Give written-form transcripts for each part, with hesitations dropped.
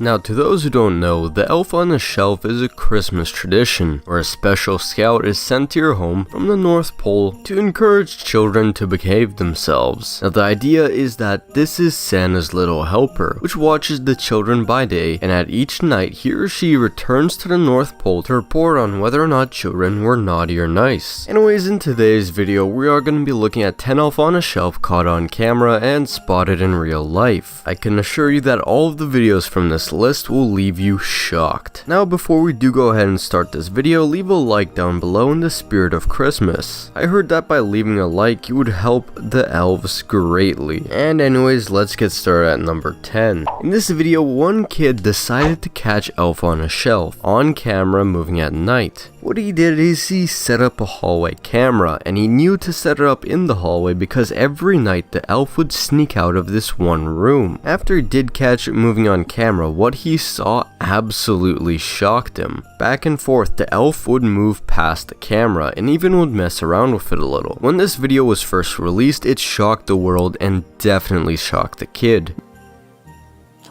Now, to those who don't know, the Elf on the Shelf is a Christmas tradition where a special scout is sent to your home from the North Pole to encourage children to behave themselves. Now, the idea is that this is Santa's little helper, which watches the children by day, and at each night he or she returns to the North Pole to report on whether or not children were naughty or nice. Anyways, in today's video, we are going to be looking at 10 Elf on a Shelf caught on camera and spotted in real life. I can assure you that all of the videos from this list will leave you shocked. Now, before we do go ahead and start this video, leave a like down below in the spirit of Christmas. I heard that by leaving a like, you would help the elves greatly. And anyways, let's get started at number 10. In this video, one kid decided to catch Elf on a Shelf on camera moving at night. What he did is he set up a hallway camera, and he knew to set it up in the hallway because every night the elf would sneak out of this one room. After he did catch it moving on camera, what he saw absolutely shocked him. Back and forth, the elf would move past the camera and even would mess around with it a little. When this video was first released, it shocked the world and definitely shocked the kid.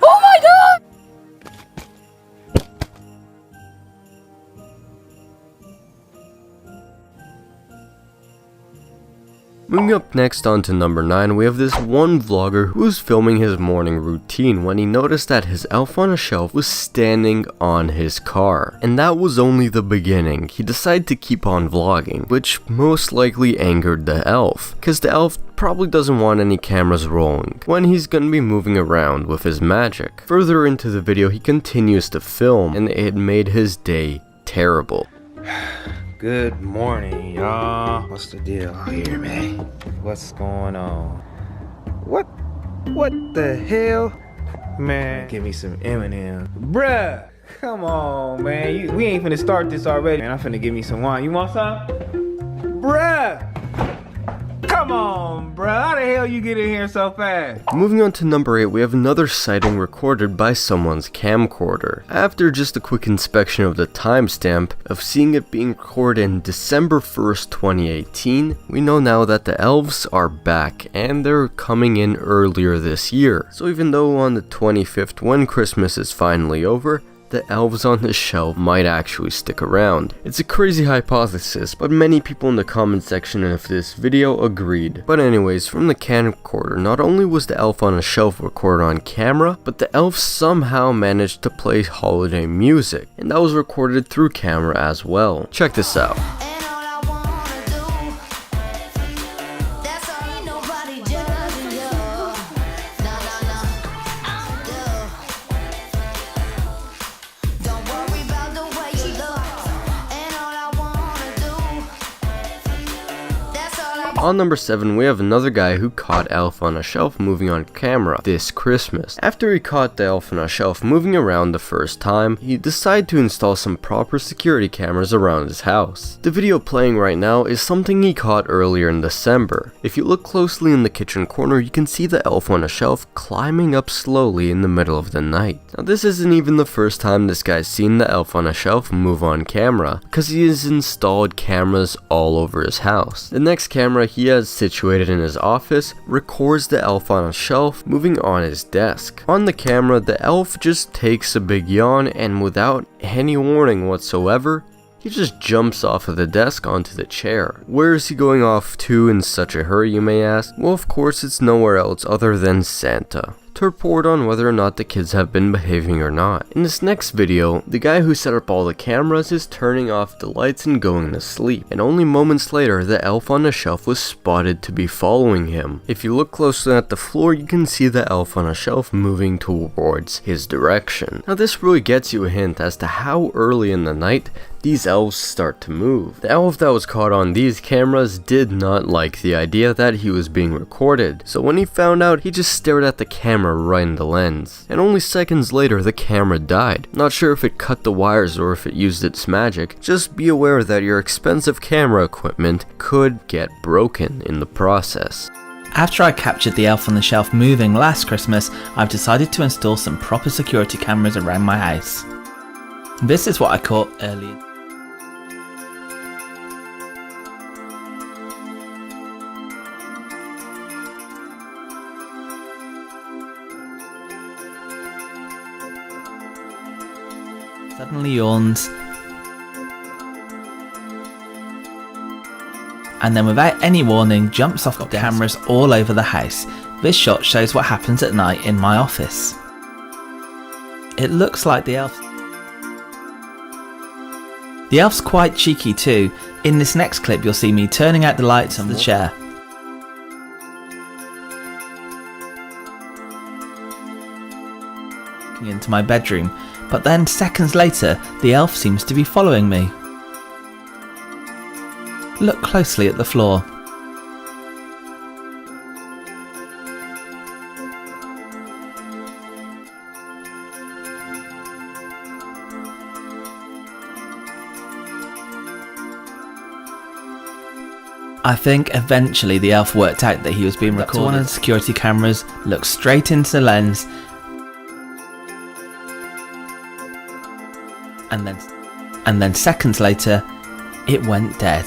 Oh my god! Moving up next on to number 9, we have this one vlogger who was filming his morning routine when he noticed that his Elf on a Shelf was standing on his car. And that was only the beginning. He decided to keep on vlogging, which most likely angered the elf, because the elf probably doesn't want any cameras rolling when he's gonna be moving around with his magic. Further into the video, he continues to film, and it made his day terrible. Good morning, y'all. What's the deal here, man? What's going on? What the hell? Man, give me some M&M. Bruh, come on, man. We ain't finna start this already. Man, I'm finna give me some wine. You want some? Bruh! Come on, bruh. How the hell you get in here so fast? Moving on to number 8, we have another sighting recorded by someone's camcorder. After just a quick inspection of the timestamp of seeing it being recorded in December 1st, 2018, we know now that the elves are back and they're coming in earlier this year. So even though on the 25th, when Christmas is finally over, the elves on the shelf might actually stick around. It's a crazy hypothesis, but many people in the comment section of this video agreed. But anyways, from the camcorder, not only was the elf on a shelf recorded on camera, but the elf somehow managed to play holiday music, and that was recorded through camera as well. Check this out. On number 7, we have another guy who caught Elf on a Shelf moving on camera this Christmas. After he caught the Elf on a Shelf moving around the first time, he decided to install some proper security cameras around his house. The video playing right now is something he caught earlier in December. If you look closely in the kitchen corner, you can see the Elf on a Shelf climbing up slowly in the middle of the night. Now, this isn't even the first time this guy's seen the Elf on a Shelf move on camera, because he has installed cameras all over his house. The next camera he has situated in his office records the elf on a shelf moving on his desk. On the camera, the elf just takes a big yawn, and without any warning whatsoever, he just jumps off of the desk onto the chair. Where is he going off to in such a hurry, you may ask? Well, of course it's nowhere else other than Santa, to report on whether or not the kids have been behaving or not. In this next video, the guy who set up all the cameras is turning off the lights and going to sleep, and only moments later, the elf on the shelf was spotted to be following him. If you look closely at the floor, you can see the elf on a shelf moving towards his direction. Now, this really gets you a hint as to how early in the night these elves start to move. The elf that was caught on these cameras did not like the idea that he was being recorded, so when he found out, he just stared at the camera right in the lens. And only seconds later, the camera died. Not sure if it cut the wires or if it used its magic. Just be aware that your expensive camera equipment could get broken in the process. After I captured the Elf on the Shelf moving last Christmas, I've decided to install some proper security cameras around my house. This is what I caught earlier. suddenly yawns, and then without any warning jumps off the cameras all over the house. This shot shows what happens at night in my office. It looks like the elf. The elf's quite cheeky too. In this next clip you'll see me turning out the lights on the chair. Into my bedroom, but then seconds later the elf seems to be following me. Look closely at the floor. I think eventually the elf worked out that he was being recorded. One of the security cameras looked straight into the lens, and then seconds later it went dead.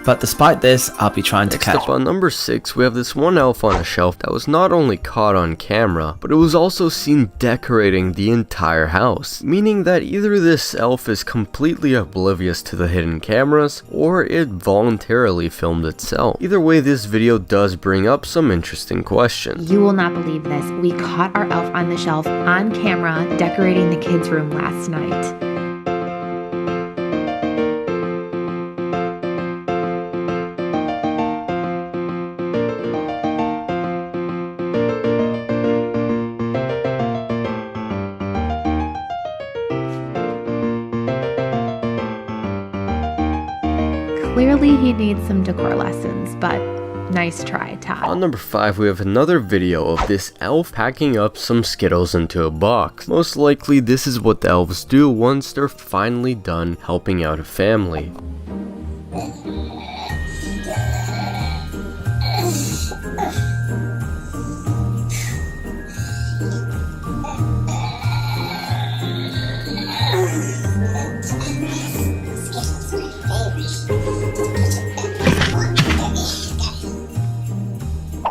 But despite this, I'll be trying to catch. Next up on number 6, we have this one elf on a shelf that was not only caught on camera, but it was also seen decorating the entire house, meaning that either this elf is completely oblivious to the hidden cameras, or it voluntarily filmed itself. Either way, this video does bring up some interesting questions. You will not believe this. We caught our elf on the shelf on camera decorating the kids' room last night. Clearly he needs some decor lessons, but nice try, Todd. On number 5, we have another video of this elf packing up some Skittles into a box. Most likely this is what the elves do once they're finally done helping out a family.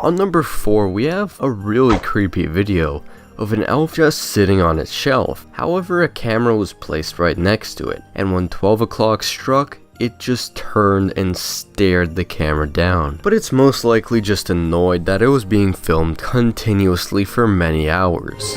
On number 4, we have a really creepy video of an elf just sitting on its shelf. However, a camera was placed right next to it, and when 12 o'clock struck, it just turned and stared the camera down. But it's most likely just annoyed that it was being filmed continuously for many hours.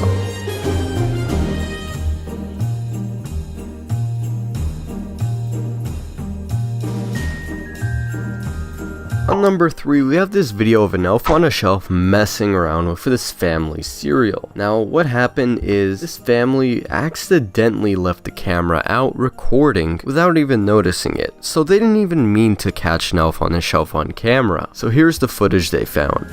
On number 3, we have this video of an elf on a shelf messing around with this family's cereal. Now, what happened is this family accidentally left the camera out recording without even noticing it, so they didn't even mean to catch an elf on a shelf on camera. So here's the footage they found.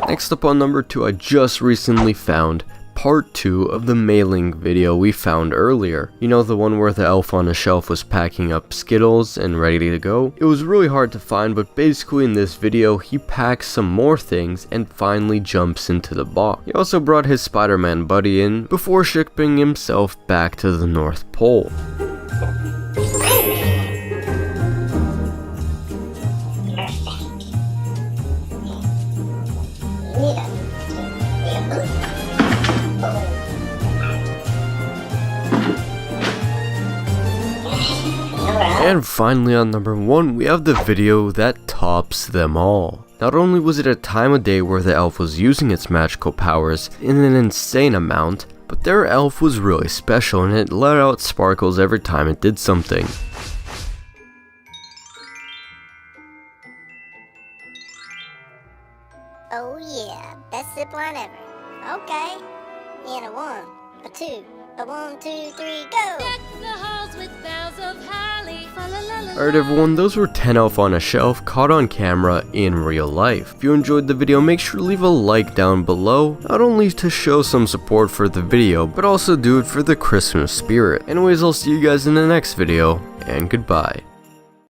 Next up on number 2, I just recently found part 2 of the mailing video we found earlier. You know, the one where the elf on a shelf was packing up Skittles and ready to go? It was really hard to find, but basically in this video, he packs some more things and finally jumps into the box. He also brought his Spider-Man buddy in before shipping himself back to the North Pole. And finally on number 1, we have the video that tops them all. Not only was it a time of day where the elf was using its magical powers in an insane amount, but their elf was really special and it let out sparkles every time it did something. Oh yeah, best zipline ever. Okay, and a 1. a 2, a 1, 2, 3, go! Deck the halls with boughs of holly. Alright everyone, those were 10 Elf on a Shelf caught on camera in real life. If you enjoyed the video, make sure to leave a like down below, not only to show some support for the video, but also do it for the Christmas spirit. Anyways, I'll see you guys in the next video, and goodbye.